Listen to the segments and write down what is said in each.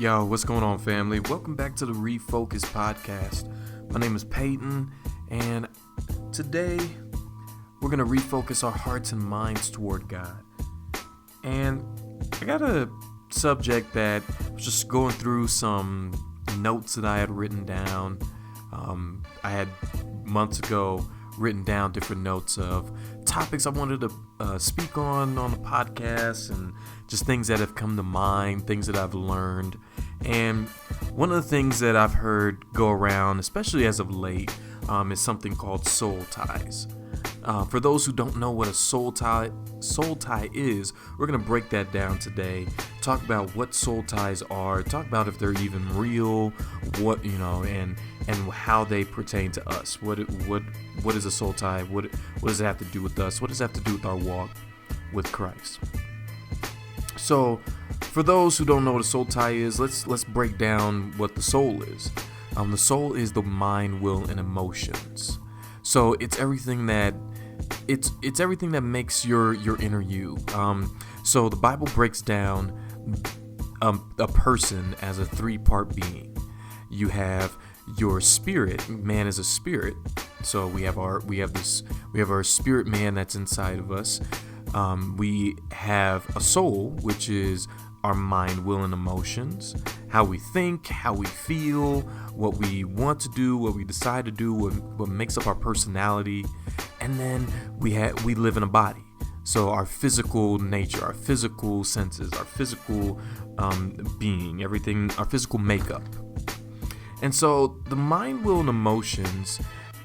Yo, what's going on, family? Welcome back to the Refocus podcast. My name is Payton, and today we're going to refocus our hearts and minds toward God. And I got a subject that I was just going through some notes that I had written down. I had months ago written down different notes of topics I wanted to speak on the podcast, and just things that have come to mind, things that I've learned. And one of the things that I've heard go around, especially as of late, is something called soul ties. For those who don't know what a soul tie is, we're going to break that down today. Talk about what soul ties are, talk about if they're even real, and how they pertain to us. What is a soul tie? What does it have to do with us? What does it have to do with our walk with Christ? So, for those who don't know what a soul tie is, let's break down what the soul is. The soul is the mind, will, and emotions. So it's everything that makes your inner you. So the Bible breaks down a person as a three-part being. You have your spirit. Man is a spirit. So we have our spirit man that's inside of us. We have a soul, which is our mind, will, and emotions, how we think, how we feel, what we want to do, what we decide to do, what makes up our personality. And then we live in a body. So our physical nature, our physical senses, our physical being, everything, our physical makeup. And so the mind, will, and emotions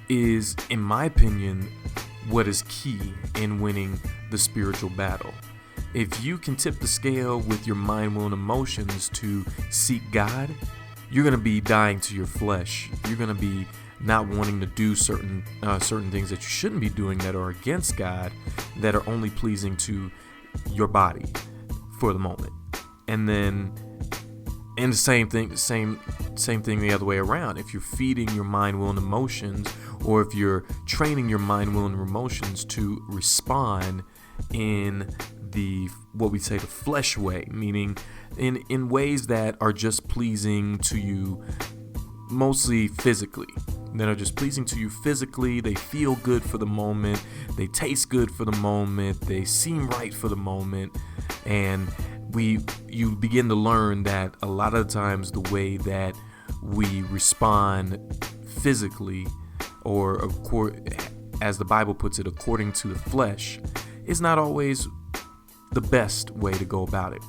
is, in my opinion, what is key in winning the spiritual battle. If you can tip the scale with your mind, will, and emotions to seek God, you're going to be dying to your flesh. You're going to be not wanting to do certain things that you shouldn't be doing that are against God, that are only pleasing to your body for the moment. And then, and the same thing the other way around. If you're feeding your mind, will, and emotions, or if you're training your mind, will, and emotions to respond in what we say the flesh way, meaning in ways that are just pleasing to you, mostly physically, that are just pleasing to you physically. They feel good for the moment, they taste good for the moment, they seem right for the moment, and you begin to learn that a lot of the times the way that we respond physically, or as the Bible puts it, according to the flesh, is not always the best way to go about it.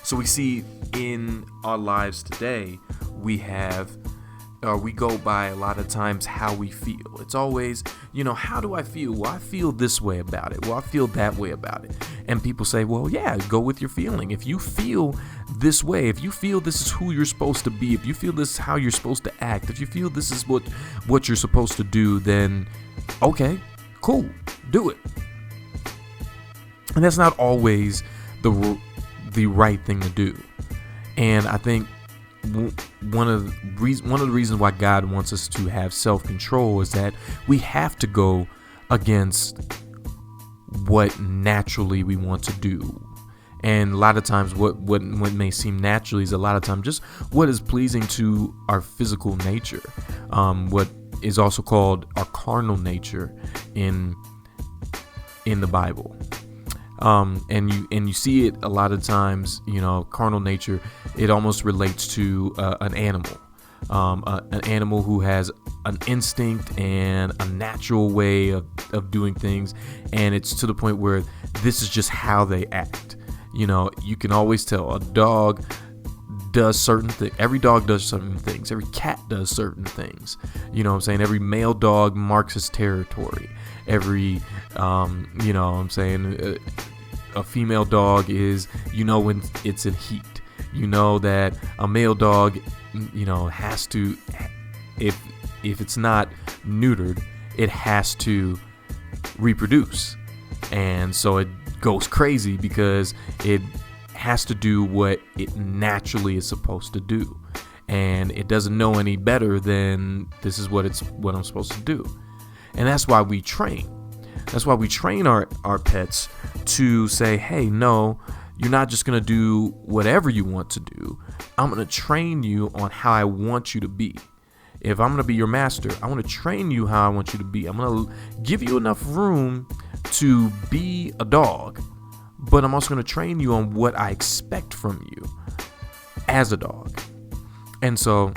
So we see in our lives today, we go by a lot of times how we feel. It's always, how do I feel? Well, I feel this way about it. Well, I feel that way about it. And people say, well, yeah, go with your feeling. If you feel this way, if you feel this is who you're supposed to be, if you feel this is how you're supposed to act, if you feel this is what you're supposed to do, then okay, cool, do it. And that's not always the right thing to do. And I think one of the reasons why God wants us to have self-control is that we have to go against what naturally we want to do. And a lot of times what may seem naturally is a lot of times just what is pleasing to our physical nature, what is also called our carnal nature in the Bible. And you see it a lot of times, carnal nature, it almost relates to an animal who has an instinct and a natural way of doing things. And it's to the point where this is just how they act. You can always tell a dog does certain things. Every dog does certain things. Every cat does certain things. You know what I'm saying? Every male dog marks his territory. Every, a female dog is, when it's in heat. That a male dog, has to, if it's not neutered, it has to reproduce. And so it goes crazy because it has to do what it naturally is supposed to do. And it doesn't know any better than this is what I'm supposed to do. And that's why we train. That's why we train our pets to say, hey, no, You're not just going to do whatever you want to do. I'm going to train you on how I want you to be. If I'm going to be your master, I want to train you how I want you to be. I'm going to give you enough room to be a dog, but I'm also going to train you on what I expect from you as a dog. And so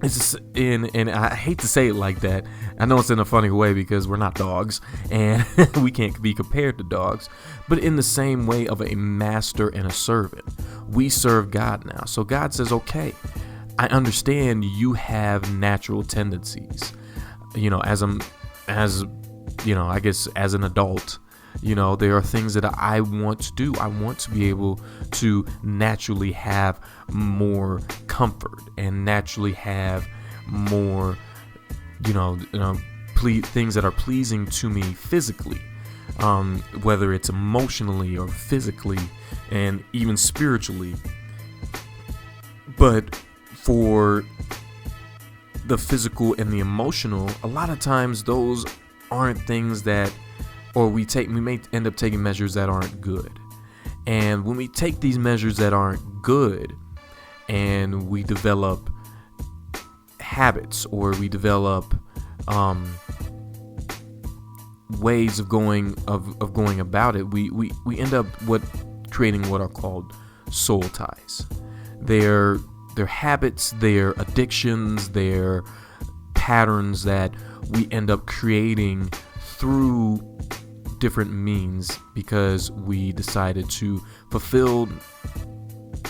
it's and I hate to say it like that. I know it's in a funny way because we're not dogs and we can't be compared to dogs, but in the same way of a master and a servant, we serve God now. So God says, okay, I understand you have natural tendencies, I guess as an adult, there are things that I want to do. I want to be able to naturally have more comfort and naturally have more, things that are pleasing to me physically, whether it's emotionally or physically and even spiritually. But for the physical and the emotional, a lot of times those aren't things that, or we may end up taking measures that aren't good. And when we take these measures that aren't good and we develop habits or we develop ways of going about it, we end up creating what are called soul ties. They're habits, they're addictions, they're patterns that we end up creating through different means because we decided to fulfill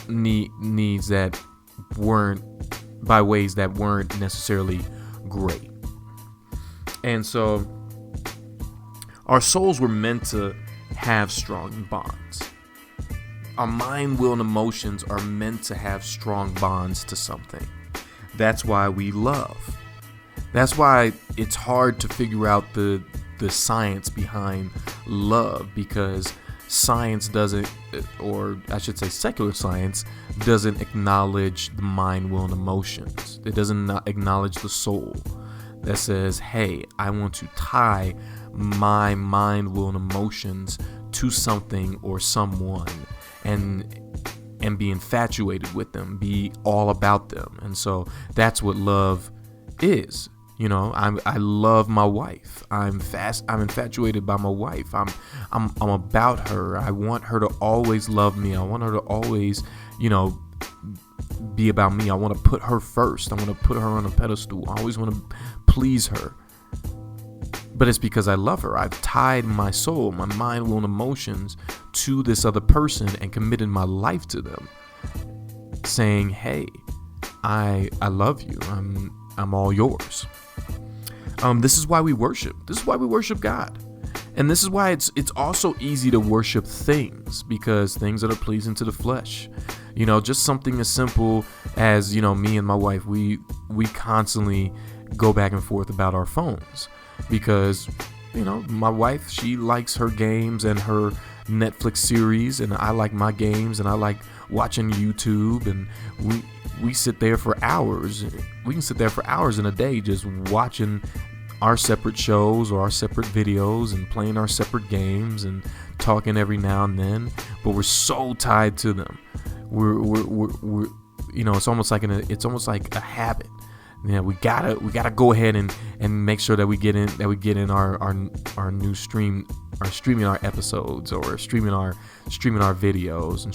needs that weren't by ways that weren't necessarily great. And so our souls were meant to have strong bonds. Our mind, will, and emotions are meant to have strong bonds to something. That's why we love. That's why it's hard to figure out the science behind love, because science doesn't, or I should say secular science, doesn't acknowledge the mind, will, and emotions. It doesn't acknowledge the soul that says, hey, I want to tie my mind, will, and emotions to something or someone and be infatuated with them, be all about them. And so that's what love is. I love my wife. I'm infatuated by my wife. I'm about her. I want her to always love me. I want her to always, be about me. I want to put her first. I want to put her on a pedestal. I always want to please her. But it's because I love her. I've tied my soul, my mind, will, and emotions to this other person and committed my life to them, saying, hey, I love you. I'm all yours. This is why we worship. This is why we worship God. And this is why it's also easy to worship things, because things that are pleasing to the flesh, just something as simple as, me and my wife, we constantly go back and forth about our phones because, my wife, she likes her games and her Netflix series, and I like my games and I like watching YouTube, and we sit there for hours. We can sit there for hours in a day just watching our separate shows or our separate videos and playing our separate games and talking every now and then, but we're so tied to them. We're it's almost like a habit. We gotta go ahead and make sure that we get in our new stream, or streaming our episodes, or streaming our videos,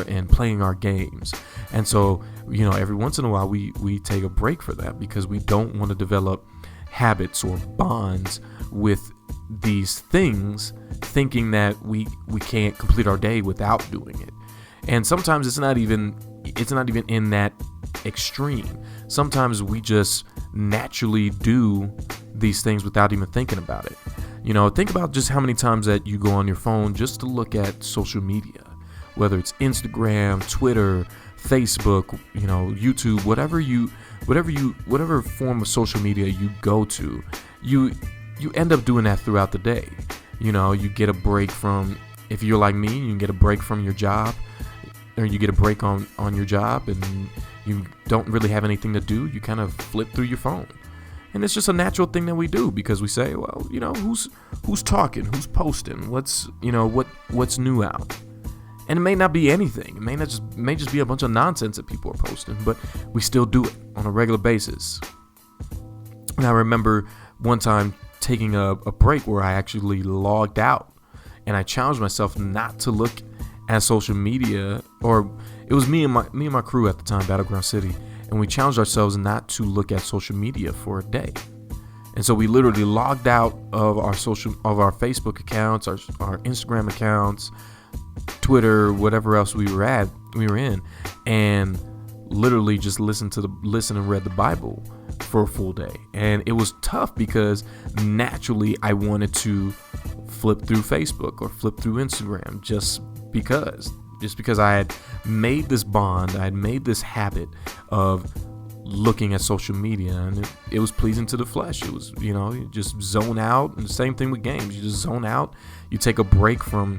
and playing our games. And so, every once in a while we take a break for that, because we don't want to develop habits or bonds with these things, thinking that we can't complete our day without doing it. And sometimes it's not even in that extreme. Sometimes we just naturally do these things without even thinking about it. Think about just how many times that you go on your phone just to look at social media, whether it's Instagram, Twitter, Facebook, YouTube, whatever form of social media you go to, you end up doing that throughout the day. You get a break from, if you're like me, you can get a break from your job, or you get a break on your job and you don't really have anything to do. You kind of flip through your phone. And it's just a natural thing that we do, because we say, well, who's talking, who's posting, what's new out. And it may not be anything. It may just be a bunch of nonsense that people are posting, but we still do it on a regular basis. And I remember one time taking a break where I actually logged out, and I challenged myself not to look at social media, or it was me and my crew at the time, Battleground City, and we challenged ourselves not to look at social media for a day. And so we literally logged out of our Facebook accounts, our Instagram accounts, Twitter, whatever else we were in, and literally just listened and read the Bible for a full day. And it was tough because naturally I wanted to flip through Facebook or flip through Instagram just because I had made this bond, I had made this habit of looking at social media, and it was pleasing to the flesh. It was, you just zone out. And the same thing with games. You just zone out. You take a break from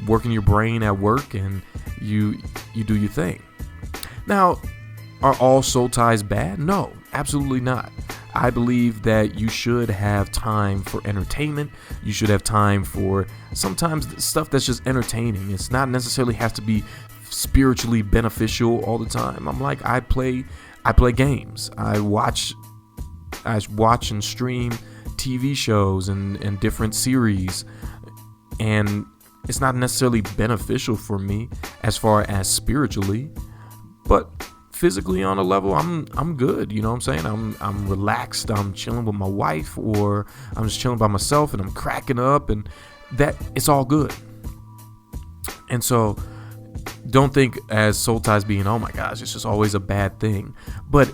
working your brain at work, and you do your thing. Now, are all soul ties bad? No, absolutely not. I believe that you should have time for entertainment. You should have time for sometimes stuff that's just entertaining. It's not necessarily has to be spiritually beneficial all the time. I play games. I watch and stream TV shows and different series, and it's not necessarily beneficial for me as far as spiritually, but physically on a level, I'm good. You know what I'm saying? I'm relaxed. I'm chilling with my wife, or I'm just chilling by myself, and I'm cracking up, and that it's all good. And so, don't think as soul ties being, oh my gosh, it's just always a bad thing. But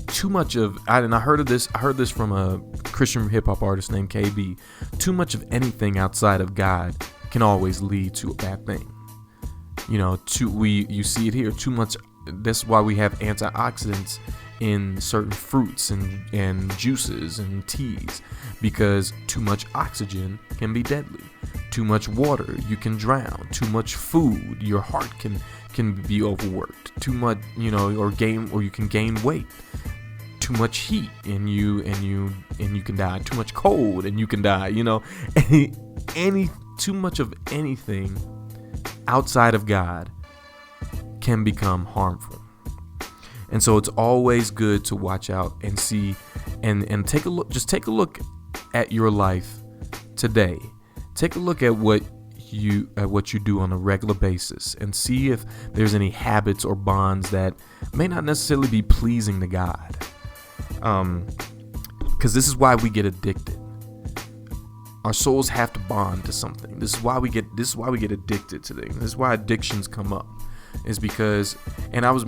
too much of, and I heard this from a Christian hip hop artist named KB. Too much of anything outside of God can always lead to a bad thing. You see it here. Too much. That's why we have antioxidants in certain fruits and juices and teas, because too much oxygen can be deadly. Too much water, you can drown. Too much food, your heart can be overworked. Too much, or you can gain weight. Too much heat and you can die. Too much cold and you can die. Too much of anything outside of God can become harmful. And so it's always good to watch out and see and take a look. Just take a look at your life today. Take a look at what you do on a regular basis, and see if there's any habits or bonds that may not necessarily be pleasing to God. Because this is why we get addicted. Our souls have to bond to something. This is why we get addicted to things. This is why addictions come up. Is because, and I was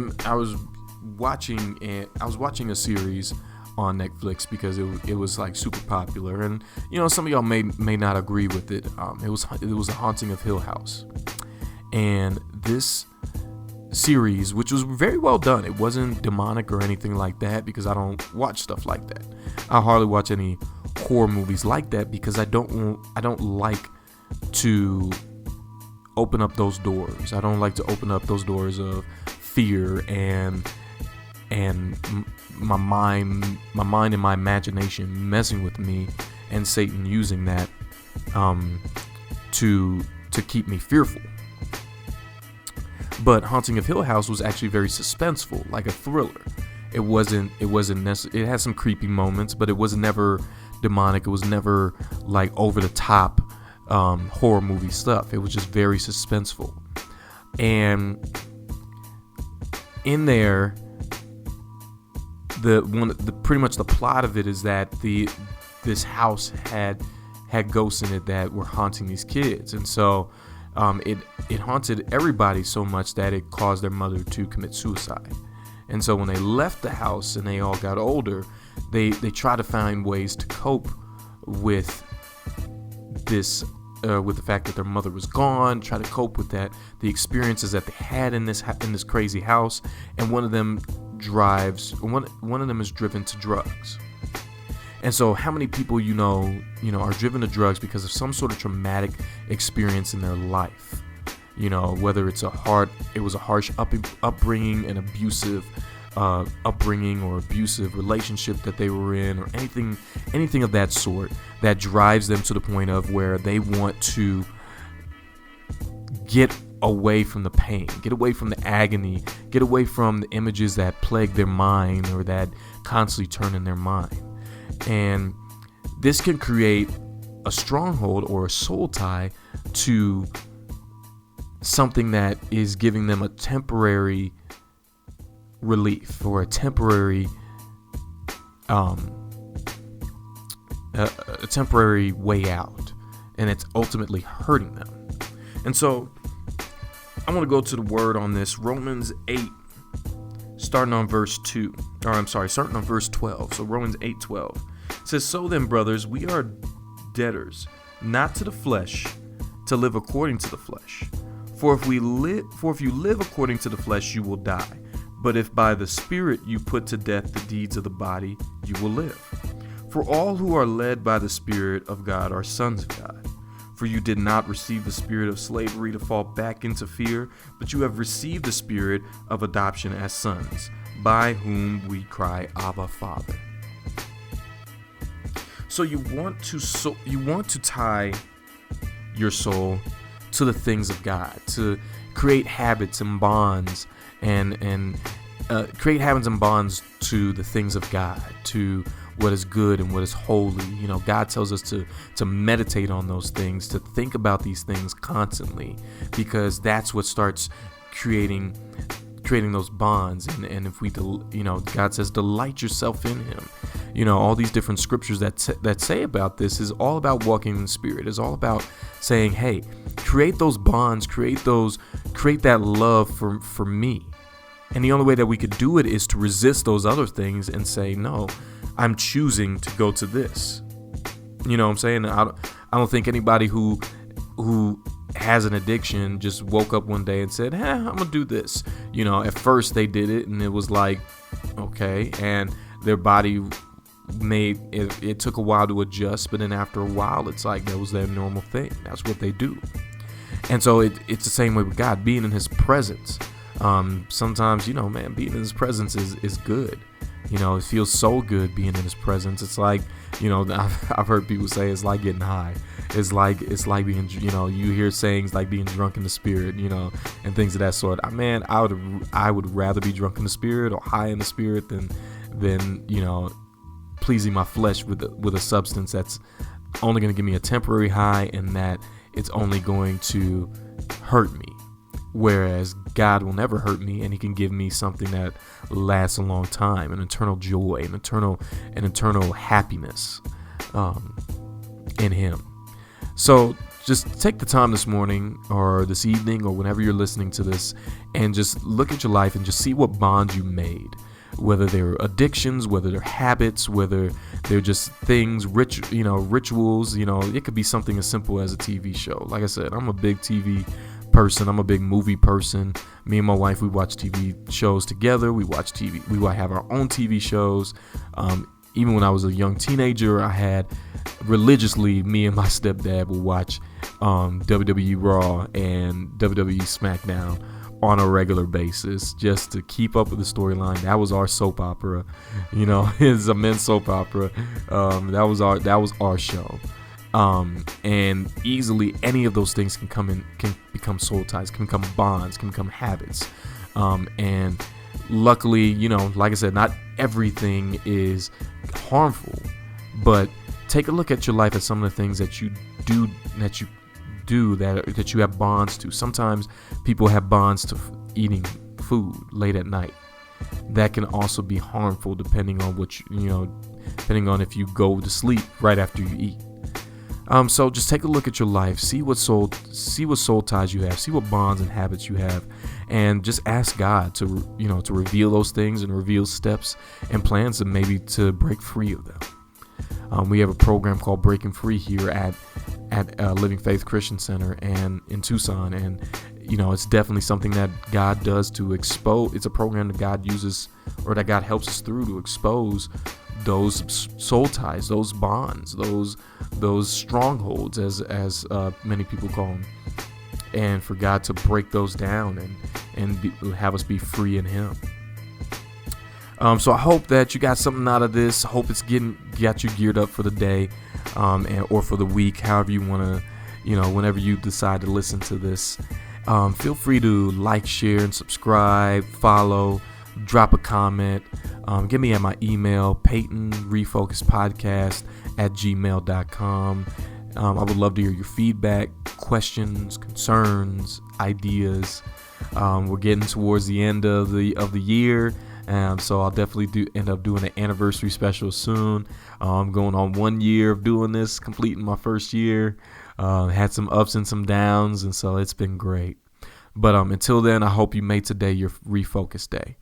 watching a series on Netflix because it was like super popular, and some of y'all may not agree with it. It was A Haunting of Hill House, and this series, which was very well done. It wasn't demonic or anything like that, because I don't watch stuff like that. I hardly watch any horror movies like that, because I don't like to open up those doors. I don't like to open up those doors of fear and my mind and my imagination messing with me, and Satan using that to keep me fearful. But Haunting of Hill House was actually very suspenseful, like a thriller. It wasn't necessarily. It had some creepy moments, but it was never demonic. It was never like over the top horror movie stuff. It was just very suspenseful. And in there, pretty much the plot of it is that this house had ghosts in it that were haunting these kids, and so it haunted everybody so much that it caused their mother to commit suicide. And so when they left the house and they all got older, they tried to find ways to cope with this, with the fact that their mother was gone. Try to cope with that, the experiences that they had in this crazy house. And one of them is driven to drugs. And so how many people are driven to drugs because of some sort of traumatic experience in their life? Whether it was a harsh upbringing, an abusive upbringing, or abusive relationship that they were in, or anything of that sort, that drives them to the point of where they want to get away from the pain, get away from the agony, get away from the images that plague their mind or that constantly turn in their mind. And this can create a stronghold or a soul tie to something that is giving them a temporary relief or a temporary a temporary way out, and it's ultimately hurting them. And so I want to go to the word on this. Romans 8, starting on verse 12. So Romans 8:12 says, "So then, brothers, we are debtors, not to the flesh, to live according to the flesh. For if you live according to the flesh, you will die. But if by the Spirit you put to death the deeds of the body, you will live. For all who are led by the Spirit of God are sons of God. For you did not receive the spirit of slavery to fall back into fear, but you have received the spirit of adoption as sons, by whom we cry, Abba, Father." So you want to tie your soul to the things of God, to create habits and bonds, and create habits and bonds to the things of God, to what is good and what is holy. You know, God tells us to meditate on those things, to think about these things constantly, because that's what starts creating those bonds. And if we, God says, delight yourself in Him. You know, all these different scriptures that say about this is all about walking in the Spirit. It's all about saying, hey, create those bonds, create that love for me. And the only way that we could do it is to resist those other things and say, no, I'm choosing to go to this. You know what I'm saying? I don't think anybody who has an addiction just woke up one day and said, I'm going to do this. You know, at first they did it and it was like, okay. And their body it took a while to adjust. But then after a while, it's like that was their normal thing. That's what they do. And so it's the same way with God, being in His presence. Sometimes, being in His presence is good. You know, it feels so good being in His presence. It's like, I've heard people say it's like getting high. It's like being, you hear sayings like being drunk in the Spirit, and things of that sort. I would rather be drunk in the Spirit or high in the Spirit than pleasing my flesh with a substance that's only going to give me a temporary high and that it's only going to hurt me. Whereas God will never hurt me, and He can give me something that lasts a long time, an eternal joy, an eternal happiness in Him. So just take the time this morning or this evening or whenever you're listening to this and just look at your life and just see what bonds you made, whether they're addictions, whether they're habits, whether they're just things, rituals. It could be something as simple as a TV show. Like I said, I'm a big TV person. I'm a big movie person. Me and my wife, we watch TV shows together. We watch TV. We have our own TV shows. Even when I was a young teenager, I had religiously, me and my stepdad would watch WWE Raw and WWE SmackDown on a regular basis just to keep up with the storyline. That was our soap opera. It's a men's soap opera. That was our show. And easily any of those things can become soul ties, can become bonds, can become habits. And luckily, like I said, not everything is harmful, but take a look at your life at some of the things that you do that you have bonds to. Sometimes people have bonds to eating food late at night. That can also be harmful depending on depending on if you go to sleep right after you eat. So just take a look at your life, see what soul ties you have, see what bonds and habits you have, and just ask God to reveal those things and reveal steps and plans and maybe to break free of them. We have a program called Breaking Free here at Living Faith Christian Center and in Tucson, and it's definitely something that God does to expose. It's a program that God uses, or that God helps us through to expose those soul ties, those bonds, those strongholds, as many people call them, and for God to break those down and have us be free in Him. So I hope that you got something out of this. I hope it's got you geared up for the day, or for the week, however you want to, whenever you decide to listen to this. Feel free to like, share, and subscribe, follow, drop a comment. Get me at my email, paytonrefocuspodcast@gmail.com. I would love to hear your feedback, questions, concerns, ideas. We're getting towards the end of the year, so I'll definitely end up doing an anniversary special soon. I'm going on 1 year of doing this, completing my first year. Had some ups and some downs, and so it's been great. But until then, I hope you made today your refocus day.